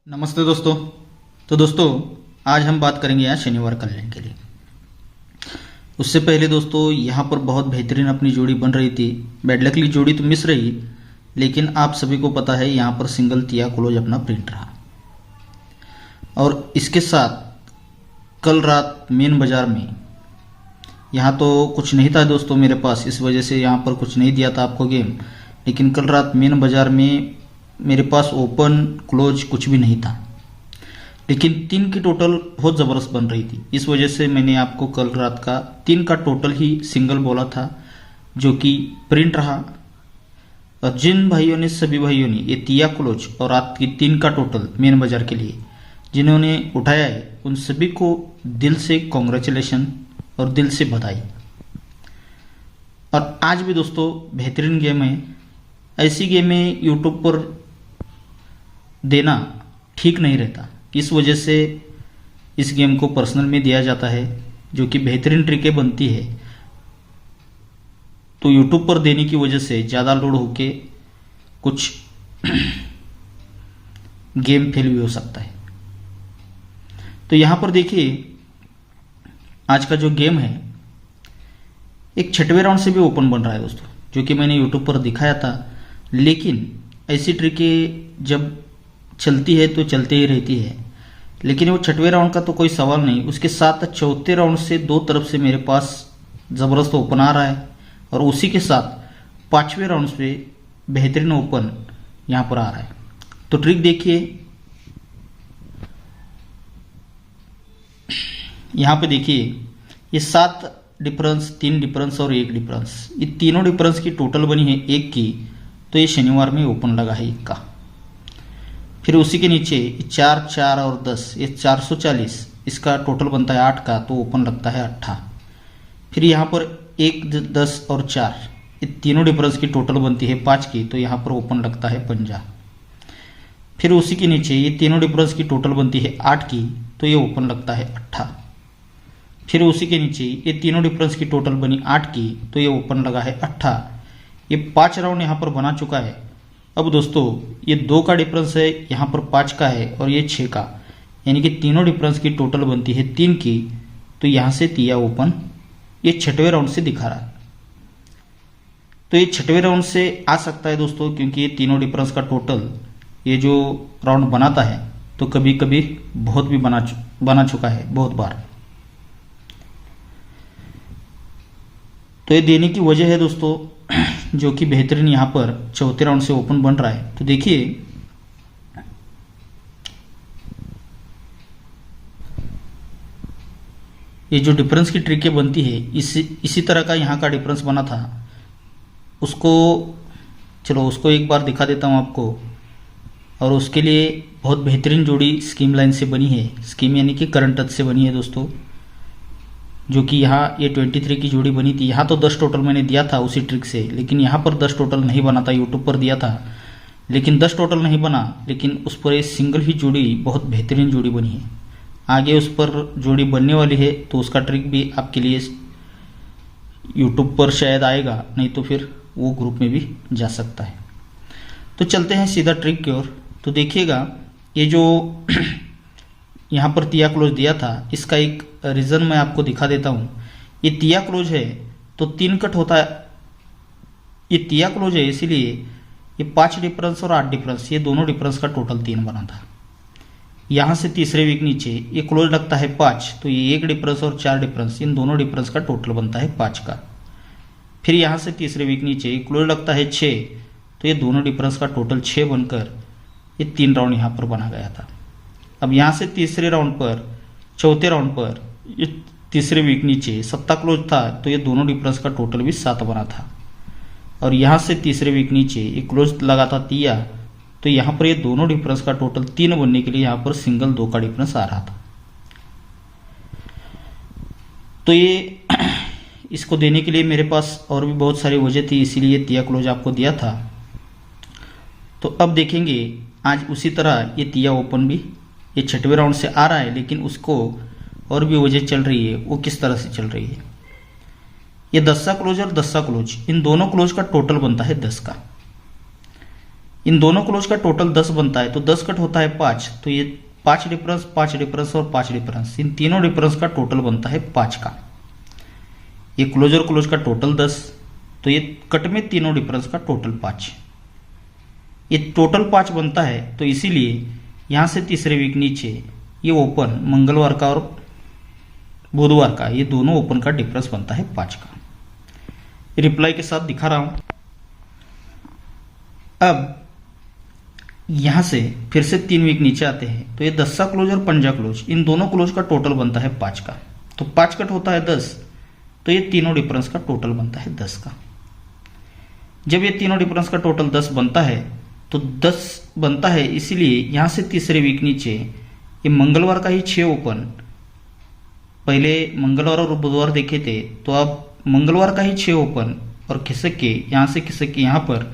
नमस्ते दोस्तों। तो दोस्तों, आज हम बात करेंगे आज शनिवार कल्याण के लिए। उससे पहले दोस्तों, यहाँ पर बहुत बेहतरीन अपनी जोड़ी बन रही थी। बैड लकली जोड़ी तो मिस रही, लेकिन आप सभी को पता है यहाँ पर सिंगल तिया क्लोज अपना प्रिंट रहा। और इसके साथ कल रात मेन बाजार में यहाँ तो कुछ नहीं था दोस्तों मेरे पास, इस वजह से यहाँ पर कुछ नहीं दिया था आपको गेम। लेकिन कल रात मेन बाजार में मेरे पास ओपन क्लोज कुछ भी नहीं था, लेकिन 3 की टोटल बहुत ज़बरदस्त बन रही थी। इस वजह से मैंने आपको कल रात का 3 का टोटल ही सिंगल बोला था, जो कि प्रिंट रहा। और जिन भाइयों ने, सभी भाइयों ने ये तिया क्लोज और रात की 3 का टोटल मेन बाजार के लिए जिन्होंने उठाया है, उन सभी को दिल से कॉन्ग्रेचुलेशन और दिल से बधाई। और आज भी दोस्तों बेहतरीन गेम है। ऐसी गेमें यूट्यूब पर देना ठीक नहीं रहता, इस वजह से इस गेम को पर्सनल में दिया जाता है, जो कि बेहतरीन ट्रिकें बनती है। तो यूट्यूब पर देने की वजह से ज़्यादा लोड होके कुछ गेम फेल भी हो सकता है। तो यहाँ पर देखिए, आज का जो गेम है एक 6वें राउंड से भी ओपन बन रहा है दोस्तों, जो कि मैंने यूट्यूब पर दिखाया था। लेकिन ऐसी ट्रिकें जब चलती है तो चलते ही रहती है, लेकिन वो 6वें राउंड का तो कोई सवाल नहीं। उसके साथ 4थे राउंड से 2 तरफ से मेरे पास ज़बरदस्त ओपन आ रहा है, और उसी के साथ 5वें राउंड से बेहतरीन ओपन यहाँ पर आ रहा है। तो ट्रिक देखिए, यहाँ पे देखिए, ये 7 डिफरेंस, 3 डिफरेंस और 1 डिफरेंस, ये तीनों डिफरेंस की टोटल बनी है 1 की। तो ये शनिवार में ओपन लगा है 1 का। फिर उसी के नीचे 4, 4 और 10, ये 440, इसका टोटल बनता है 8 का, तो ओपन लगता है 8। फिर यहाँ पर 1, 10 और 4, ये तीनों डिफरेंस की टोटल बनती है 5 की, तो यहाँ पर ओपन लगता है 50। फिर उसी के नीचे ये तीनों डिफरेंस की टोटल बनती है 8 की, तो ये ओपन लगता है 8। फिर उसी के नीचे ये तीनों डिफरेंस की टोटल बनी 8 की, तो ये ओपन लगा है 8। ये 5 राउंड यहाँ पर बना चुका है। अब दोस्तों, ये 2 का डिफरेंस है, यहाँ पर 5 का है और ये 6 का, यानी कि तीनों डिफरेंस की टोटल बनती है 3 की। तो यहाँ से तिया ओपन ये 6वें राउंड से दिखा रहा है। तो ये 6वें राउंड से आ सकता है दोस्तों, क्योंकि ये तीनों डिफरेंस का टोटल ये जो राउंड बनाता है, तो कभी कभी बहुत भी बना चुका है, बहुत बार। तो ये देने की वजह है दोस्तों, जो कि बेहतरीन यहाँ पर 4थे राउंड से ओपन बन रहा है। तो देखिए, ये जो डिफरेंस की ट्रिकें बनती है, इसी तरह का यहाँ का डिफरेंस बना था। उसको एक बार दिखा देता हूँ आपको। और उसके लिए बहुत बेहतरीन जोड़ी स्कीम लाइन से बनी है। स्कीम यानी कि करंट टच से बनी है दोस्तों, जो कि यहाँ ये 23 की जोड़ी बनी थी। यहाँ तो 10 टोटल मैंने दिया था उसी ट्रिक से, लेकिन यहाँ पर 10 टोटल नहीं बना था, यूट्यूब पर दिया था, लेकिन 10 टोटल नहीं बना। लेकिन उस पर ये सिंगल ही जोड़ी बहुत बेहतरीन जोड़ी बनी है। आगे उस पर जोड़ी बनने वाली है, तो उसका ट्रिक भी आपके लिए यूट्यूब पर शायद आएगा, नहीं तो फिर वो ग्रुप में भी जा सकता है। तो चलते हैं सीधा ट्रिक की ओर। तो देखिएगा, ये जो यहाँ पर तिया क्लोज दिया था, इसका एक रीज़न मैं आपको दिखा देता हूँ। ये तिया क्लोज है तो 3 कट होता है। ये तिया क्लोज है, इसीलिए ये 5 डिफरेंस और 8 डिफरेंस, ये दोनों डिफरेंस का टोटल 3 बना था। यहाँ से तीसरे वीक नीचे ये क्लोज लगता है 5, तो ये 1 डिफरेंस और 4 डिफरेंस, इन दोनों डिफरेंस का टोटल बनता है 5 का। फिर यहाँ से तीसरे वीक नीचे ये क्लोज लगता है 6, तो ये दोनों डिफरेंस का टोटल 6 बनकर ये 3 राउंड यहाँ पर बना गया था। अब यहाँ से तीसरे राउंड पर, 4थे राउंड पर ये तीसरे वीक नीचे 7 क्लोज था, तो ये दोनों डिफरेंस का टोटल भी 7 बना था। और यहाँ से तीसरे वीक नीचे ये क्लोज लगा था तिया, तो यहाँ पर ये दोनों डिफरेंस का टोटल 3 बनने के लिए यहाँ पर सिंगल 2 का डिफरेंस आ रहा था। तो ये इसको देने के लिए मेरे पास और भी बहुत सारी वजह थी, इसीलिए तिया क्लोज आपको दिया था। तो अब देखेंगे आज उसी तरह ये तिया ओपन भी ये 6वें राउंड से आ रहा है, लेकिन उसको और भी वजह चल रही है। वो किस तरह से चल रही है? ये 10 क्लोज और 10 क्लोज, इन दोनों क्लोज का टोटल बनता है 10 का। इन दोनों क्लोज का टोटल 10 बनता है, तो 10 कट होता है 5, तो ये 5 डिफरेंस और 5 डिफरेंस, इन तीनों डिफरेंस का टोटल बनता है 5 का। ये क्लोज और क्लोज का टोटल 10, तो ये कट में तीनों डिफरेंस का टोटल 5, ये टोटल 5 बनता है। तो इसीलिए यहाँ से तीसरे वीक नीचे ये ओपन मंगलवार का और बुधवार का, ये दोनों ओपन का डिफरेंस बनता है 5 का। रिप्लाई के साथ दिखा रहा हूं। अब यहां से फिर से 3 वीक नीचे आते हैं, तो ये 10 क्लोज और 5 क्लोज, इन दोनों क्लोज का टोटल बनता है 5 का। तो 5 कट होता है 10, तो ये तीनों डिफरेंस का टोटल बनता है 10 का। जब ये तीनों डिफरेंस का टोटल 10 बनता है, तो 10 बनता है, इसीलिए यहां से तीसरे वीक नीचे ये मंगलवार का ही 6 ओपन, पहले मंगलवार और बुधवार देखे थे, तो अब मंगलवार का ही 6 ओपन और खिसक के यहां से खिसक के यहां पर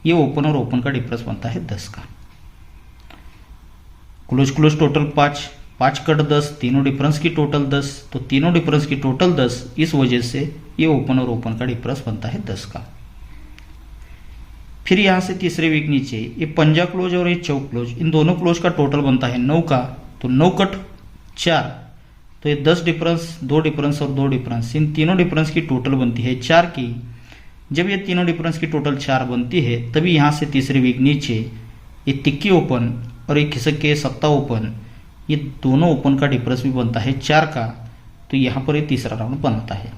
ये ओपन और ओपन का डिफरेंस बनता है 10 का। क्लोज क्लोज टोटल 5, 5 कट 10, तीनों डिफरेंस की टोटल 10, तो तीनों डिफरेंस की टोटल 10, इस वजह से ये ओपन और ओपन का डिफरेंस बनता है 10 का। फिर यहां से तीसरे वीक नीचे ये 5 क्लोज और ये 4 क्लोज, इन दोनों क्लोज का टोटल बनता है 9 का, तो 9 कट 4, तो ये 10 डिफरेंस, 2 डिफरेंस और 2 डिफरेंस, इन तीनों डिफरेंस की टोटल बनती है 4 की। जब ये तीनों डिफरेंस की टोटल 4 बनती है, तभी यहां से तीसरे वीक नीचे ये तिक्की ओपन और ये खिसक के सत्ता ओपन, ये दोनों ओपन का डिफरेंस भी बनता है 4 का, तो यहां पर ये तीसरा राउंड बनता है।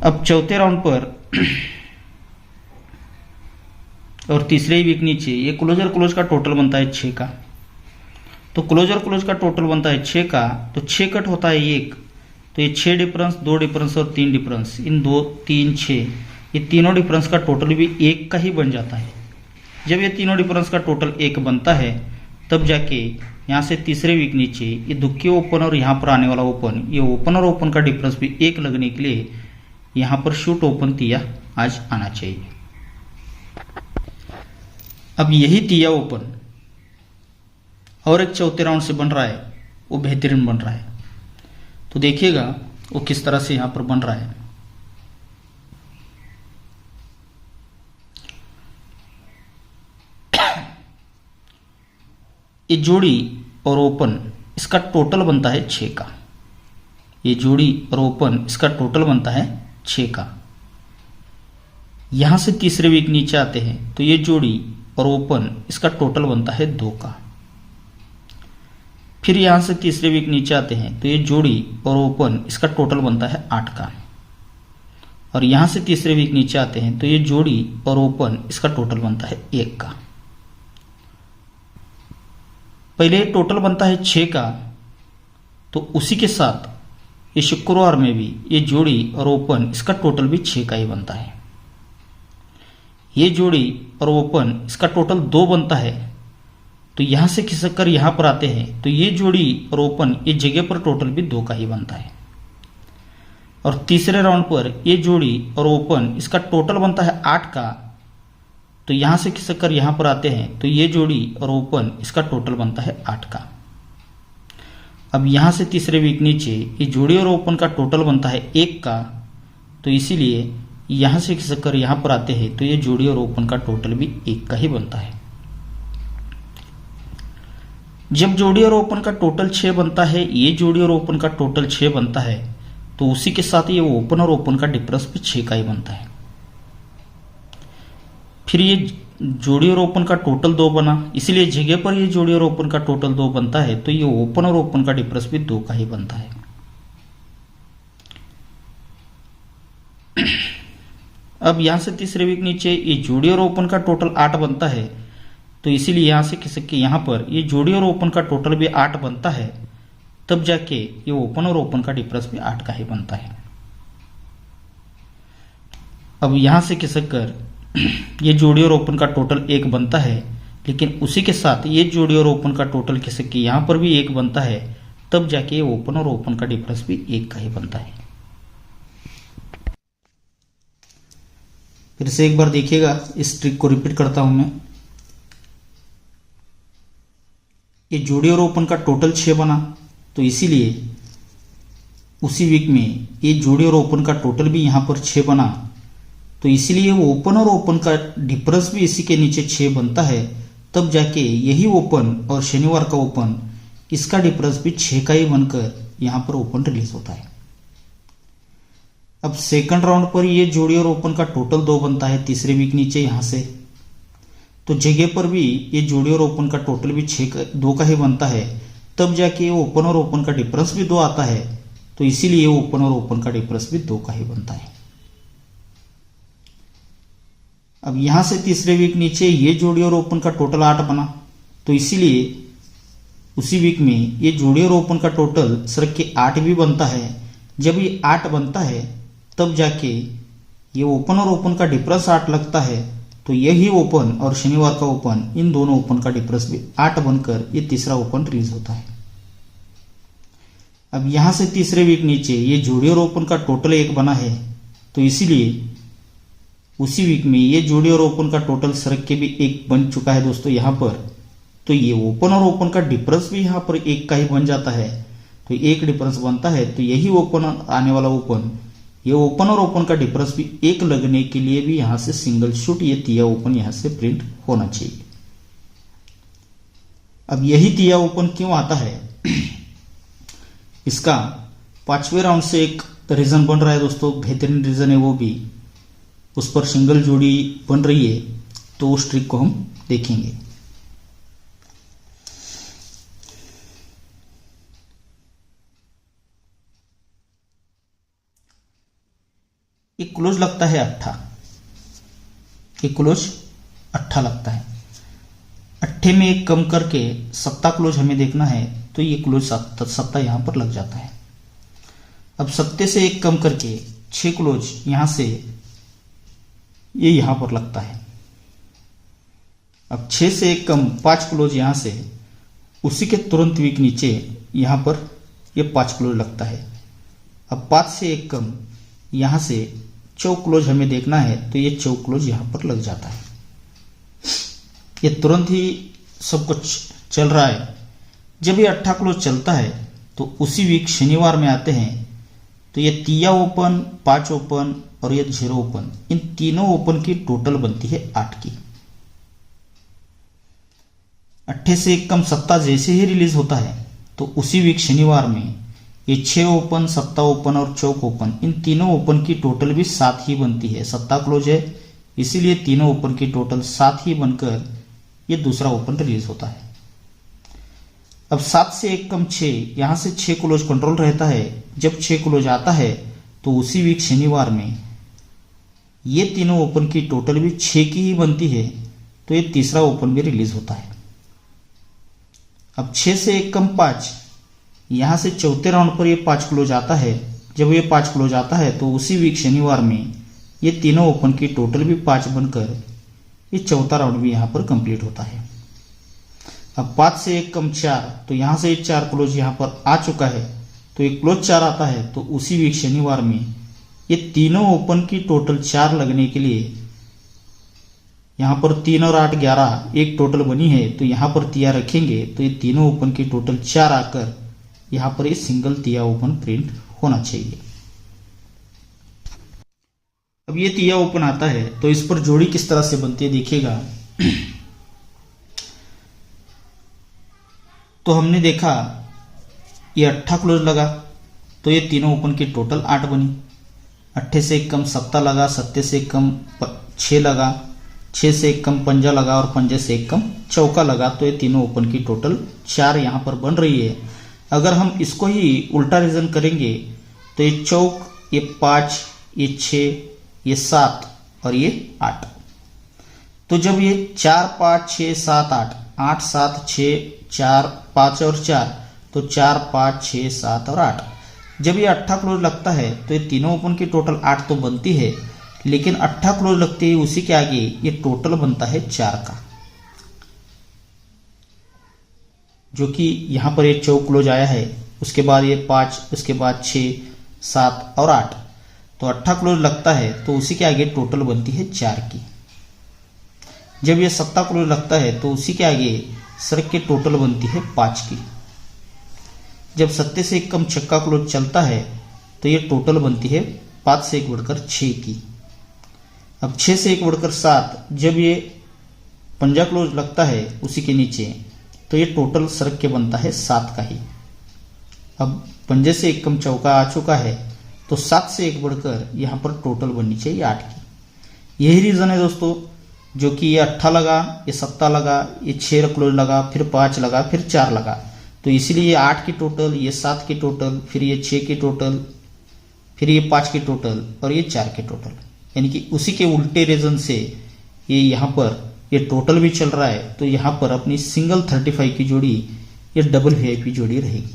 अब चौथे राउंड पर और तीसरे वीक नीचे ये क्लोज और क्लोज का टोटल बनता है 6 का, तो क्लोज और क्लोज का टोटल बनता है 6 का, तो 6 कट होता है 1, तो ये 6 डिफरेंस, 2 डिफरेंस और 3 डिफरेंस, इन 2 3 6, ये तीनों डिफरेंस का टोटल भी 1 का ही बन जाता है। जब ये तीनों डिफरेंस का टोटल 1 बनता है, तब जाके यहाँ से तीसरे वीक नीचे ये दुक्की ओपन और यहाँ पर आने वाला ओपन, ये ओपन और ओपन का डिफरेंस भी 1 लगने के लिए यहाँ पर शूट ओपन तिया आज आना चाहिए। अब यही तिया ओपन और एक चौथे राउंड से बन रहा है, वो बेहतरीन बन रहा है। तो देखिएगा वो किस तरह से यहां पर बन रहा है। ये जोड़ी और ओपन इसका टोटल बनता है 6 का, ये जोड़ी और ओपन इसका टोटल बनता है 6 का। यहां से तीसरे वीक नीचे आते हैं, तो ये जोड़ी और ओपन इसका टोटल बनता है 2 का। फिर यहां से तीसरे वीक नीचे आते हैं, तो ये जोड़ी और ओपन इसका टोटल बनता है 8 का। और यहां से तीसरे वीक नीचे आते हैं, तो ये जोड़ी और ओपन इसका टोटल बनता है 1 का। पहले टोटल बनता है 6 का, तो उसी के साथ ये शुक्रवार में भी ये जोड़ी और ओपन इसका टोटल भी 6 का ही बनता है। ये जोड़ी और ओपन इसका टोटल 2 बनता है, तो यहां से खिसक कर यहां पर आते हैं, तो ये जोड़ी और ओपन ये जगह पर टोटल भी 2 का ही बनता है। और तीसरे राउंड पर ये जोड़ी और ओपन इसका टोटल बनता है 8 का, तो यहां से खिसक कर यहां पर आते हैं, तो ये जोड़ी और ओपन इसका टोटल बनता है 8 का। अब यहां से तीसरे वीक नीचे ये जोड़ी और ओपन का टोटल बनता है 1 का, तो इसीलिए यहां से खिसक कर यहां पर आते हैं, तो ये जोड़ी और ओपन का टोटल भी 1 का ही बनता है। जब जोड़ी और ओपन का टोटल 6 बनता है, ये जोड़ी और ओपन का टोटल 6 बनता है, तो उसी के साथ ये ओपन और ओपन का डिफरेंस भी 6 का ही बनता है। फिर ये जोड़ी और ओपन का टोटल 2 बना, इसलिए जगह पर ये जोड़ी और ओपन का टोटल 2 बनता है, तो ये ओपन और ओपन का डिफरेंस भी 2 का ही बनता है। अब यहां से तीसरे वीक नीचे ये जोड़ी और ओपन का टोटल 8 बनता है, तो इसीलिए यहां से खिसक के यहां पर ये जोड़ी और ओपन का टोटल भी 8 बनता है, तब जाके ये ओपन और ओपन का डिफरेंस भी 8 का ही बनता है। अब यहां से खिसक कर ये जोड़ी और ओपन का टोटल 1 बनता है, लेकिन उसी के साथ ये जोड़ी और ओपन का टोटल खिसक के यहां पर भी 1 बनता है, तब जाके ये ओपन और ओपन का डिफरेंस भी 1 का ही बनता है। फिर से एक बार देखिएगा, इस ट्रिक को रिपीट करता हूं मैं। ये जोड़ी और ओपन का टोटल 6 बना, तो इसीलिए उसी वीक में ये जोड़ी और ओपन का टोटल भी यहां पर 6 बना, तो इसीलिए ओपन और ओपन का डिफरेंस भी इसी के नीचे 6 बनता है, तब जाके यही ओपन और शनिवार का ओपन इसका डिफरेंस भी 6 का ही बनकर यहां पर ओपन रिलीज होता है। अब सेकंड राउंड पर ये जोड़ी और ओपन का टोटल 2 बनता है तीसरे वीक नीचे यहां से, तो जगह पर भी ये जोड़ी और ओपन का टोटल भी 2 का ही बनता है, तब जाके ओपन और ओपन का डिफरेंस भी 2 आता है, तो इसीलिए ओपन और ओपन का डिफरेंस भी 2 का ही बनता है। अब यहां से तीसरे वीक नीचे ये जोड़ी और ओपन का टोटल 8 बना, तो इसीलिए उसी वीक में ये जोड़ी और ओपन का टोटल सिर्फ के 8 भी बनता है। जब ये 8 बनता है तब जाके ये ओपन और ओपन का डिफरेंस 8 लगता है, तो यही ओपन और शनिवार का ओपन इन दोनों ओपन का डिफरेंस भी 8 बनकर ये तीसरा ओपन रिलीज होता है। अब यहां से तीसरे वीक नीचे ये जोड़ी और ओपन का टोटल 1 बना है, तो इसीलिए उसी वीक में ये जोड़ी और ओपन का टोटल सरक के भी 1 बन चुका है दोस्तों यहां पर, तो ये ओपन और ओपन का डिफरेंस भी यहां पर 1 का ही बन जाता है, तो 1 डिफरेंस बनता है, तो यही ओपन आने वाला ओपन, ये ओपन और ओपन का डिफरेंस भी 1 लगने के लिए भी यहां से सिंगल शूट ये तिया ओपन यहां से प्रिंट होना चाहिए। अब यही तिया ओपन क्यों आता है इसका 5वें राउंड से एक रीजन बन रहा है दोस्तों, बेहतरीन रीजन है वो भी, उस पर सिंगल जोड़ी बन रही है, तो उस ट्रिक को हम देखेंगे। एक क्लोज लगता है 8, एक क्लोज 8 लगता है, 8 में एक कम करके 7 क्लोज हमें देखना है, तो ये क्लोज 7 यहां पर लग जाता है। अब 7 से एक कम करके 6 क्लोज यहां से ये यहां पर लगता है। अब 6 से एक कम 5 क्लोज यहां से उसी के तुरंत वीक नीचे यहां पर ये 5 क्लोज लगता है। अब 5 से एक कम यहां से 4 क्लोज हमें देखना है, तो ये 4 क्लोज यहां पर लग जाता है। ये तुरंत ही सब कुछ चल रहा है। जब ये 8 क्लोज चलता है तो उसी वीक शनिवार में आते हैं, तो ये तिया ओपन, 5 ओपन और ये 0 ओपन, इन तीनों ओपन की टोटल बनती है 8 की। 8 से एक कम 7 जैसे ही रिलीज होता है, तो उसी वीक शनिवार में ये 6 ओपन, 7 ओपन और 4 ओपन, इन तीनों ओपन की टोटल भी 7 ही बनती है। 7 क्लोज है, इसीलिए तीनों ओपन की टोटल 7 ही बनकर ये दूसरा ओपन रिलीज होता है। अब 7 से एक कम 6, यहां से 6 क्लोज कंट्रोल रहता है। जब 6 क्लोज आता है तो उसी वीक शनिवार में ये तीनों ओपन की टोटल भी 6 की ही बनती है, तो ये तीसरा ओपन भी रिलीज होता है। अब 6 से एक कम 5, यहां से चौथे राउंड पर ये 5 क्लोज आता है। जब ये 5 क्लोज आता है तो उसी वीक शनिवार में ये तीनों ओपन की टोटल भी 5 बनकर ये चौथा राउंड भी यहां पर कंप्लीट होता है। अब 5 से एक कम 4, तो यहां से 4 क्लोज यहां पर आ चुका है, तो ये क्लोज 4 आता है, तो उसी वीक शनिवार में ये तीनों ओपन की टोटल 4 लगने के लिए यहां पर 3 और 8 11 एक टोटल बनी है, तो यहां पर तिया रखेंगे, तो ये तीनों ओपन की टोटल 4 आकर यहां पर ये सिंगल तिया ओपन प्रिंट होना चाहिए। अब ये तिया ओपन आता है, तो इस पर जोड़ी किस तरह से बनती है देखिएगा। तो हमने देखा ये 8 क्लोज लगा, तो ये तीनों ओपन की टोटल 8 बनी। 8 से एक कम 7 लगा, 7 से एक कम 6 लगा, 6 से एक कम 5 लगा और 5 से एक कम चौका लगा, तो ये तीनों ओपन की टोटल 4 यहां पर बन रही है। अगर हम इसको ही उल्टा रीजन करेंगे तो ये चौक, ये 5, ये 6, ये 7 और ये 8, तो जब ये 4 5 6 7 8 8 7 6 4 5 और 4, तो 4 5 6 7 और 8, जब ये 8 क्लोज लगता है तो ये तीनों ओपन की टोटल 8 तो बनती है, लेकिन 8 क्लोज लगते ही उसी के आगे ये टोटल बनता है 4 का, जो कि यहां पर ये 4 क्लोज आया है, उसके बाद ये 5, उसके बाद 6 7 और 8, तो 8 क्लोज लगता है तो उसी के आगे टोटल बनती है 4 की। जब ये 7 क्लोज लगता है तो उसी के आगे सरक के टोटल बनती है 5 की। जब 7 से एक कम छक्का क्लोज चलता है तो ये टोटल बनती है 5 से एक बढ़कर 6 की। अब 6 से 1 बढ़कर 7, जब ये पंजा क्लोज लगता है उसी के नीचे, तो ये टोटल सरक के बनता है 7 का ही। अब पंजे से 1 कम चौका आ चुका है, तो 7 से 1 बढ़कर यहाँ पर टोटल बननी चाहिए 8 की। यही रीज़न है दोस्तों, जो कि ये 8 लगा, ये 7 लगा, ये 6 क्लोज लगा, फिर 5 लगा, फिर 4 लगा, तो इसलिए ये 8 की टोटल, ये 7 की टोटल, फिर ये 6 की टोटल, फिर ये 5 की टोटल और ये 4 की टोटल। यानी कि उसी के उल्टे रीजन से ये यहाँ पर ये टोटल भी चल रहा है, तो यहाँ पर अपनी सिंगल 35 की जोड़ी ये डबल वीआईपी जोड़ी रहेगी।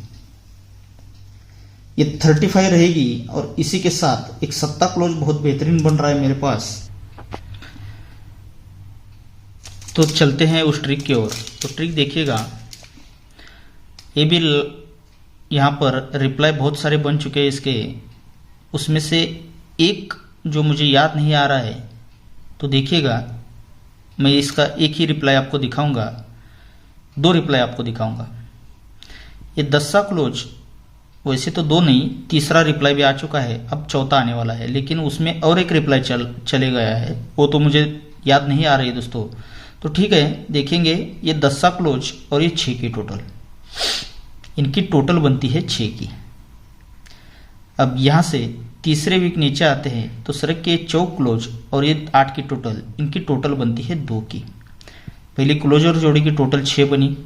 ये 35 रहेगी और इसी के साथ एक 7 क्लोज बहुत बेहतरीन बन रहा है मेरे पास। तो चलते हैं उस ट्रिक की ओर। तो ट्रिक देखिएगा, ये भी यहाँ पर रिप्लाई बहुत सारे बन चुके हैं इसके, उसमें से एक जो मुझे याद नहीं आ रहा है, तो देखिएगा मैं इसका एक ही रिप्लाई आपको दिखाऊंगा, 2 रिप्लाई आपको दिखाऊंगा। ये 10 क्लोज, वैसे तो 2 नहीं, तीसरा रिप्लाई भी आ चुका है, अब चौथा आने वाला है, लेकिन उसमें और एक रिप्लाई चले गया है, वो तो मुझे याद नहीं आ रही है दोस्तों। तो ठीक है, देखेंगे ये 10 क्लोज और ये 6 की टोटल, इनकी टोटल बनती है 6 की। अब यहाँ से तीसरे वीक नीचे आते हैं, तो सरक के 4 क्लोज और ये 8 की टोटल, इनकी टोटल बनती है 2 की। पहले क्लोज और जोड़ी की टोटल 6 बनी,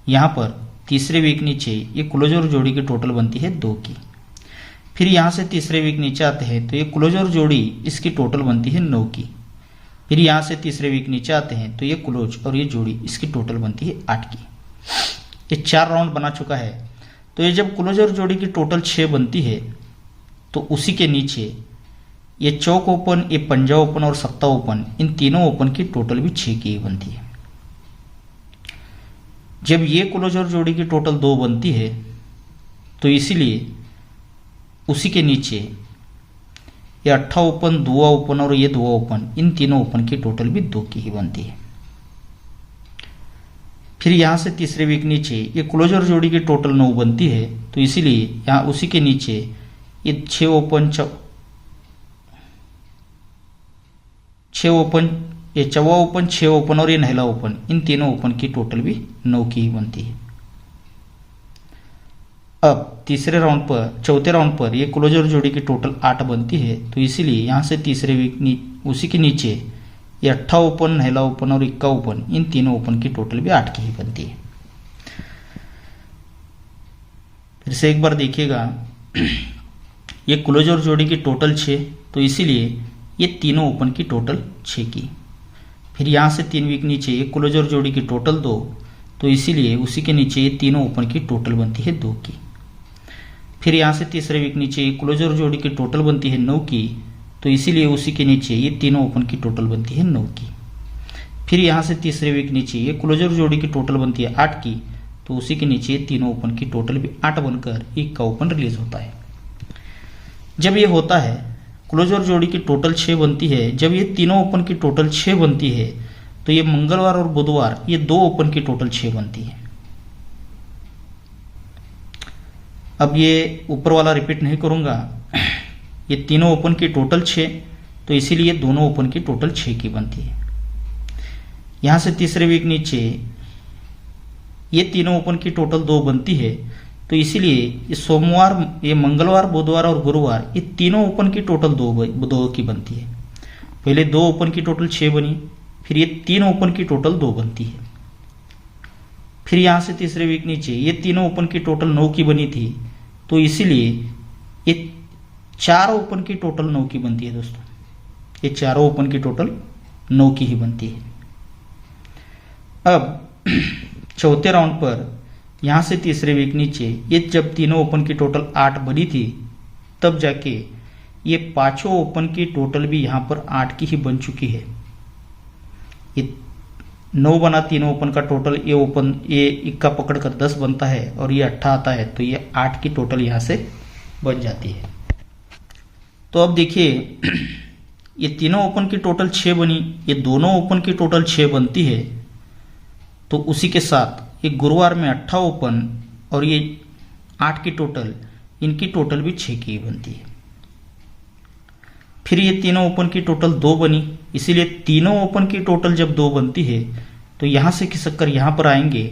यहाँ पर तीसरे वीक नीचे ये क्लोज और जोड़ी की टोटल बनती है 2 की। फिर यहाँ से तीसरे वीक नीचे आते हैं, तो ये क्लोज और जोड़ी इसकी टोटल बनती है 9 की। फिर यहाँ से तीसरे वीक नीचे आते हैं, तो ये क्लोज और ये जोड़ी इसकी टोटल बनती है 8 की। ये 4 राउंड बना चुका है। तो ये जब क्लोज और जोड़ी की टोटल 6 बनती है, तो उसी के नीचे ये चौक ओपन, ये पंजा ओपन और 7 ओपन, इन तीनों ओपन की टोटल भी 6 की ही बनती है। जब ये क्लोज और जोड़ी की टोटल 2 बनती है, तो इसीलिए उसी के नीचे ये 8 ओपन, 2 ओपन और ये 2 ओपन, इन तीनों ओपन की टोटल भी 2 की ही बनती है। फिर यहाँ से तीसरे वीक नीचे ये क्लोज और जोड़ी की टोटल 9 बनती है, तो इसीलिए यहाँ उसी के नीचे ये 6 ओपन, 6 ओपन, ये 4 ओपन, 6 ओपन और ये 9 ओपन, इन तीनों ओपन की टोटल भी 9 की ही बनती है। अब तीसरे राउंड पर, चौथे राउंड पर ये क्लोज और जोड़ी की टोटल 8 बनती है, तो इसीलिए यहाँ से तीसरे वीक उसी के नीचे ये 8 ओपन, 9 ओपन और 21 ओपन, इन तीनों ओपन की टोटल भी 8 की ही बनती है। फिर से एक बार देखिएगा, ये क्लोज और जोड़ी की टोटल 6, तो इसीलिए ये तीनों ओपन की टोटल 6 की। फिर यहाँ से 3 वीक नीचे ये क्लोज और जोड़ी की टोटल 2, तो इसीलिए उसी के नीचे ये तीनों ओपन की टोटल बनती है 2 की। फिर यहाँ से तीसरे वीक नीचे ये क्लोज और जोड़ी की टोटल बनती है 9 की, तो इसीलिए उसी के नीचे ये तीनों ओपन की टोटल बनती है 9 की। फिर यहाँ से तीसरे वीक नीचे ये क्लोज और जोड़ी की टोटल बनती है 8 की, तो उसी के नीचे ये तीनों ओपन की टोटल भी 8 बनकर एक का ओपन रिलीज होता है। जब ये होता है, क्लोज और जोड़ी की टोटल 6 बनती है, जब ये तीनों ओपन की टोटल 6 बनती है, तो ये मंगलवार और बुधवार ये 2 ओपन की टोटल 6 बनती है। अब ये ऊपर वाला रिपीट नहीं करूंगा, ये तीनों ओपन की टोटल 6, तो इसीलिए दोनों ओपन की टोटल 6 की बनती है। यहाँ से तीसरे वीक नीचे ये तीनों ओपन की टोटल 2 बनती है, तो इसीलिए ये सोमवार, ये मंगलवार, बुधवार और गुरुवार, ये तीनों ओपन की टोटल 2 की बनती है। पहले 2 ओपन की टोटल 6 बनी, फिर ये 3 ओपन की टोटल 2 बनती है। फिर यहाँ से तीसरे वीक नीचे ये तीनों ओपन की टोटल 9 की बनी थी, तो इसीलिए ये 4 ओपन की टोटल 9 की बनती है दोस्तों। ये चारों ओपन की टोटल 9 की ही बनती है। अब चौथे राउंड पर यहाँ से तीसरे वीक नीचे ये जब तीनों ओपन की टोटल 8 बनी थी, तब जाके ये 5 ओपन की टोटल भी यहाँ पर 8 की ही बन चुकी है। ये 9 बना तीनों ओपन का टोटल, ये ओपन, ये इक्का पकड़ कर 10 बनता है और ये 8 आता है, तो ये 8 की टोटल यहाँ से बन जाती है। तो अब देखिए, ये तीनों ओपन की टोटल 6 बनी, ये दोनों ओपन की टोटल 6 बनती है, तो उसी के साथ ये गुरुवार में 8 ओपन और ये 8 की टोटल, इनकी टोटल भी 6 की बनती है। फिर ये तीनों ओपन की टोटल 2 बनी, इसीलिए तीनों ओपन की टोटल जब 2 बनती है तो यहां से खिसक कर यहां पर आएंगे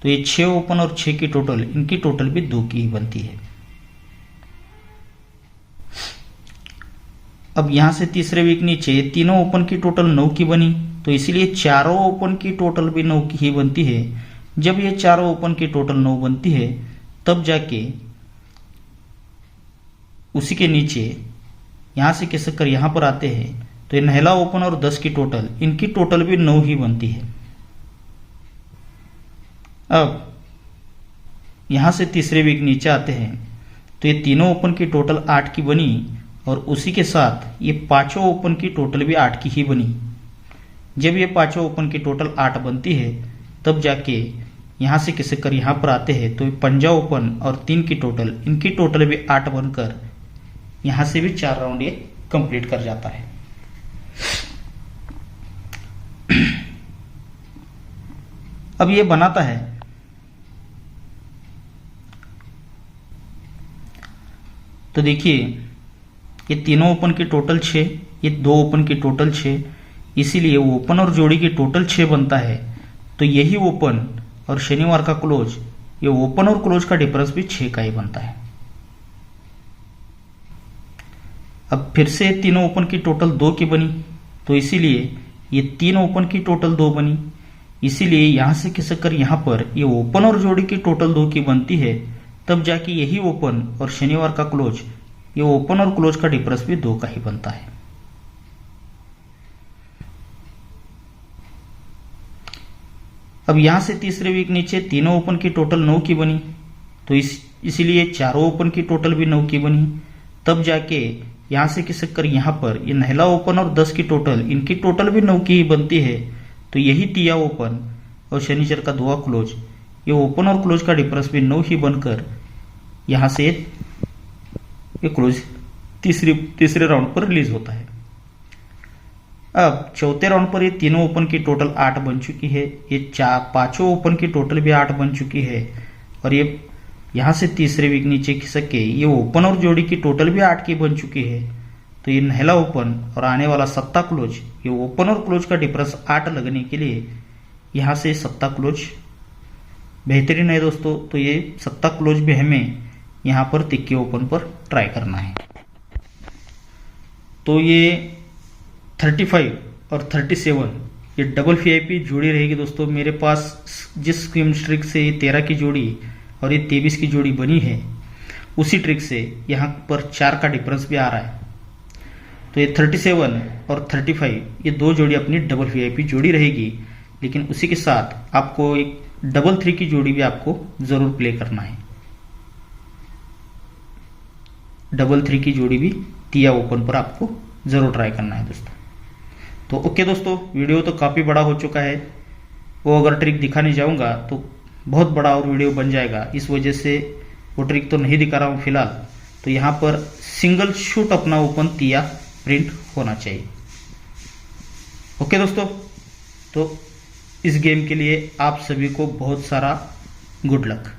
तो ये 6 ओपन और 6 की टोटल, इनकी टोटल भी 2 की ही बनती है। अब यहां से तीसरे वीक नीचे तीनों ओपन की टोटल 9 की बनी, तो इसीलिए चारों ओपन की टोटल भी 9 की ही बनती है। जब ये चारों ओपन की टोटल 9 बनती है तब जाके उसी के नीचे यहां से खिसक कर यहां पर आते हैं तो ये नहला ओपन और 10 की टोटल, इनकी टोटल भी 9 ही बनती है। अब यहां से तीसरे वीक नीचे आते हैं तो ये तीनों ओपन की टोटल 8 की बनी और उसी के साथ ये पांचों ओपन की टोटल भी 8 की ही बनी। जब ये पांचों ओपन की टोटल 8 बनती है तब जाके यहां से खिसक कर यहां पर आते हैं तो ये पंजा ओपन और 3 की टोटल, इनकी टोटल भी 8 बनकर यहां से भी 4 राउंड ये कंप्लीट कर जाता है। अब ये बनाता है तो देखिए ये तीनों ओपन की टोटल 6, ये 2 ओपन की टोटल 6, इसीलिए ओपन और जोड़ी की टोटल 6 बनता है। तो यही ओपन और शनिवार का क्लोज, ये ओपन और क्लोज का डिफरेंस भी 6 का ही बनता है। अब फिर से तीनों ओपन की टोटल 2 की बनी, तो इसीलिए ये 3 ओपन की टोटल 2 बनी, इसीलिए यहां से खिसक कर यहां पर ये ओपन और जोड़ी की टोटल 2 की बनती है। तब जाके यही ओपन और शनिवार का क्लोज, ये ओपन और क्लोज का डिफरेंस भी 2 का ही बनता है। अब यहां से तीसरे वीक नीचे तीनों ओपन की टोटल 9 की बनी, तो इसीलिए चारों ओपन की टोटल भी 9 की बनी। तब जाके यहां से खिसक कर यहां पर ये नहला ओपन और 10 की टोटल, इनकी टोटल भी 9 की ही बनती है। तो यही तिया ओपन और शनिचर का दुआ क्लोज, ये ओपन और क्लोज का डिफरेंस भी 9 ही बनकर यहां से ये क्लोज तीसरे राउंड पर रिलीज होता है। अब चौथे राउंड पर ये तीनों ओपन की टोटल 8 बन चुकी है, ये पांचों ओपन की टोटल भी 8 बन चुकी है और ये यहां से तीसरे वीक नीचे खिसक के ये ओपन और जोड़ी की टोटल भी 8 की बन चुकी है। तो ये नहला ओपन और आने वाला सत्ता क्लोज, ये ओपन और क्लोज का डिफरेंस 8 लगने के लिए यहां से सत्ता क्लोज बेहतरीन है दोस्तों। तो ये सत्ता क्लोज भी हमें यहां पर तिक्के ओपन पर ट्राई करना है। तो ये 35 और 37 ये डबल वीआईपी जोड़ी रहेगी दोस्तों। मेरे पास जिस स्कीम ट्रिक से ये 13 की जोड़ी और ये 23 की जोड़ी बनी है, उसी ट्रिक से यहाँ पर 4 का डिफरेंस भी आ रहा है। तो ये 37 और 35 ये 2 जोड़ी अपनी डबल वीआईपी जोड़ी रहेगी, लेकिन उसी के साथ आपको एक डबल 3 की जोड़ी भी आपको जरूर प्ले करना है। डबल 3 की जोड़ी भी तिया ओपन पर आपको जरूर ट्राई करना है दोस्तों। तो ओके दोस्तों, वीडियो तो काफ़ी बड़ा हो चुका है, वो अगर ट्रिक दिखाने जाऊंगा तो बहुत बड़ा और वीडियो बन जाएगा, इस वजह से वो ट्रिक तो नहीं दिखा रहा हूँ फिलहाल। तो यहाँ पर सिंगल शूट अपना ओपन तिया प्रिंट होना चाहिए। ओके दोस्तों, तो इस गेम के लिए आप सभी को बहुत सारा गुड लक।